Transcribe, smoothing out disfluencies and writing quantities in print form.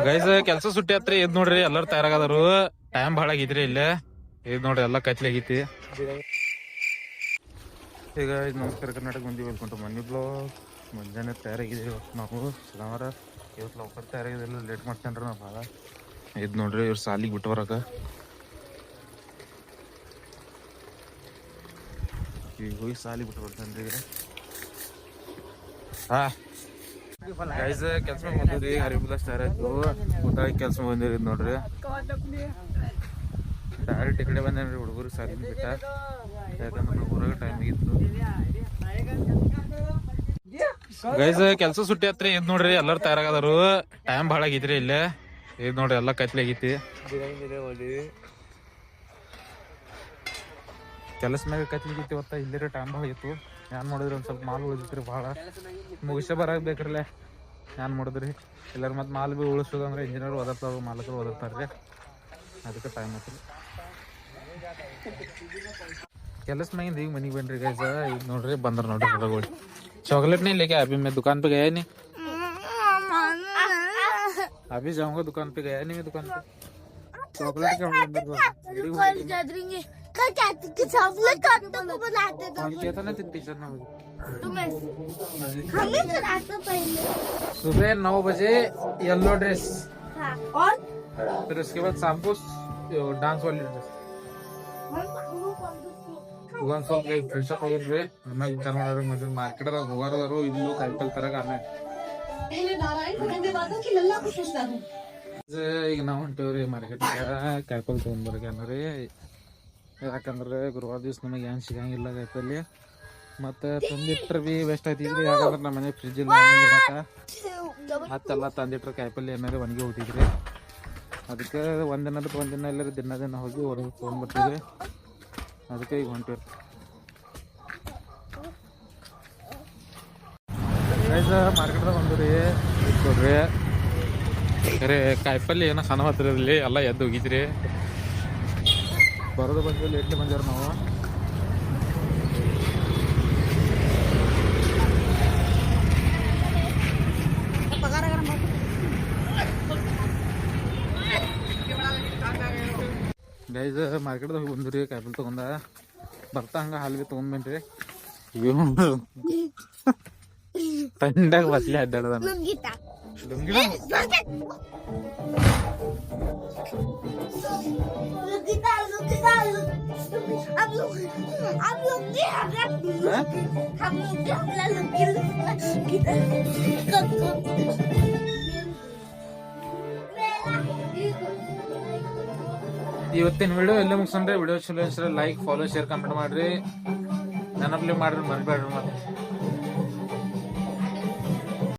Guys ಕೆಲ್ಸ ಸುಟ್ಟಿ ಹತ್ರಿ ಇದ್ ನೋಡ್ರಿ ಎಲ್ಲಾರು ತಯಾರಾಗದಾರು. ಟೈಮ್ ಭಾಳ ಆಗೈತ್ರಿ ಇಲ್ಲೇ. ಇದ್ ನೋಡ್ರಿ ಎಲ್ಲಾ ಕತ್ಲಿ ಆಗೈತಿ. ಈಗ ನಮಸ್ಕಾರ ಕರ್ನಾಟಕ ಮಂದಿ ವೆಲ್ಕಮ್ ಟು ಮನಿ ಬ್ಲಾಗ್. ಮುಂಜಾನೆ ತಯಾರಾಗಿದ್ದೀವಿ ನಾವು ಶನಿವಾರ. ಇವತ್ತು ಲೌಕರ್ ತಯಾರಾಗಿದ್ದಿಲ್ಲ, ಲೇಟ್ ಮಾಡ್ತೇನ್ರಿ ನಾವು ಭಾಳ. ಇದ್ ನೋಡ್ರಿ ಇವ್ರು ಸಾಲಿಗೆ ಬಿಟ್ಟು ಬರಾಕ ಈಗ ಹೋಗಿ ಸಾಲಿಗೆ ಬಿಟ್ಟು ಬರ್ತೇನ್ರಿ ಈಗ. ಹಾ ಗೈಸ್ ಕೆಲ್ಸ ಬಂದಿರಿ, ಹರಿಬುಲಾಸ್ ತಯಾರಾಯ್ತು. ಊಟ ಕೆಲ್ಸ ಬಂದಿರಿ ನೋಡ್ರಿ. ಡೈರೆಕ್ಟ್ ಈ ಕಡೆ ಬಂದೇನ್ರಿ ಹುಡುಗರು ಸಾಲಿನ ಬಿಟ್ಟ. ಯಾಕಂದ್ರೆ ಊರಾಗ ಟೈಮ್ ಆಗಿತ್ತು. ಗೈಸ್ ಕೆಲ್ಸ ಸುಟ್ಟಿ ಹತ್ರಿ ಇದ್ ನೋಡ್ರಿ ಎಲ್ಲಾರು ತಯಾರಾಗದಾರು. ಟೈಮ್ ಭಾಳ ಆಗೈತ್ರಿ ಇಲ್ಲೇ. ಇದ್ ನೋಡ್ರಿ ಎಲ್ಲಾ ಕತ್ಲಿ ಆಗೈತಿ. ಕೆಲಸ ಮ್ಯಾಗ ಕತ್ಲಿ ಆಗೈತಿ. ಇವತ್ತ ಇಲ್ಲೇ ಟೈಮ್ ಭಾಳ ಆಗಿತ್ತು. ಏನ್ ಮಾಡಿದ್ರಿ ಒಂದ್ ಸ್ವಲ್ಪ ಮಾಲ್ ಉಳಿದಿತ್ರಿ ಭಾಳ. ಮುಗಿಸ ಬರಾಕ್ ಬೇಕ್ರಲ್ಲ ಏನ್ ಮಾಡಿದ್ರಿ. ಎಲ್ಲಾರು ಮತ್ತೆ ಮಾಲ್ ಬಿ ಉಳಿಸೋದಂದ್ರೆ ಇಂಜಿನಿಯರ್ ಓದರ್ತಾವ, ಮಾಲಕರು ಓದರ್ತಾರ್ರಿ. ಅದಕ್ಕೆ ಟೈಮ್ ಆಯ್ತು. ಕೆಲಸ ಮ್ಯಾಗಿಂದ ಈಗ ಮನಿಗೆ ಬನ್ರಿ ಗೈಸ್. ಈಗ ನೋಡ್ರಿ ಬಂದ್ರ ನೋಡ್ರಿ ಹೊರಗೋಳಿ. चॉकलेट नहीं लेके अभी मैं दुकान पे गया नहीं. अभी जाऊंगा दुकान पे, गया नहीं मैं दुकान पे. चॉकलेट क्या था ना टीचर ने सुबह 9 बजे येलो ड्रेस और फिर उसके बाद शाम को डांस वाली ड्रेस. ಸ್ವಲ್ಪ ಫ್ರೆಶ್ ಅಪ್ ಆಗಿದ್ವಿ. ಆಮ್ಯಾಗ ವಿಚಾರ ಮಾಡೋರು ಮತ್ತೆ ಮಾರ್ಕೆಟ್ದಾಗ ಹೋಗಾರದಾರು ಇಲ್ಲೂ ಕಾಯಿಪಲ್ ತರಕ. ಆಮ್ಯಾಗ ಈಗ ನಾವು ಹೊಂಟೇವ್ರಿ ಮಾರ್ಕೆಟ್ಗೆ ಕಾಯಿಪಲ್ ತೊಗೊಂಡ್ಬರ್ಗ ಅನ್ನೋರಿ. ಯಾಕಂದ್ರೆ ಗುರುವಾರ ದಿವ್ಸ ನಮಗೆ ಏನು ಸಿಗಂಗಿಲ್ಲ ಕಾಯಿಪಲ್ಲಿ. ಮತ್ತು ತಂದಿಟ್ರೆ ಭೀ ವೇಸ್ಟ್ ಆಯ್ತಿದ್ರಿ. ಯಾಕಂದ್ರೆ ನಮ್ಮ ಮನೆ ಫ್ರಿಜ್ ಇಲ್ಲ ಇಡಕ. ಮತ್ತೆಲ್ಲ ತಂದಿಟ್ರೆ ಕಾಯಿಪಲ್ಲಿ ಏನಾರು ಒಣಗಿ ಹೋಗ್ತಿದ್ರಿ. ಅದಕ್ಕೆ ಒಂದಿನ ಎಲ್ಲರೂ ದಿನ ಹೋಗಿ ಹೊರಗೆ ತೊಗೊಂಡ್ಬರ್ತಿದ್ವಿ. ಅದಕ್ಕೆ ಈಗ ಹೊಂಟಿವ್ರಿ. ಮಾರ್ಕೆಟ್ದಾಗ ಬಂದ್ರಿ ಕೊಡ್ರಿ ಖರೆ ಕಾಯಿಪಲ್ಲೆ ಏನೋ ಸಣ್ಣ ಹತ್ತಿರದಲ್ಲಿ ಎಲ್ಲ ಎದ್ದು ಹೋಗಿದ್ರಿ. ಬರೋದು ಬಂದ್ವಿ, ಲೇಟ್ಲಿ ಬಂದ್ಯಾರ ನಾವು. ಗೈಸ್ ಮಾರ್ಕೆಟ್ದಾಗ ಬಂದ್ರಿ ಕಾಯಿಪಲ್ಲೆ ತೊಗೊಂಡ ಬರ್ತಾ ಹಂಗ ಹಾಲು ಬಿ ತೊಗೊಂಡ್ಬನ್ರಿ. ತಂಡಾಗ ಬಸ್ಲಿ ಅಡ್ಡಾಡದ ಇವತ್ತಿನ ವಿಡಿಯೋ ಎಲ್ಲ ಮುಗಿಸನ್ರಿ. ವಿಡಿಯೋ ಚಲೋ ಇಷ್ಟ ಲೈಕ್, ಫಾಲೋ, ಶೇರ್, ಕಮೆಂಟ್ ಮಾಡ್ರಿ. ನೆನಪಲ್ಲಿ ಮಾಡ್ರಿ, ಮರಿಬೇಡ್ರಿ. ಮತ್ತೆ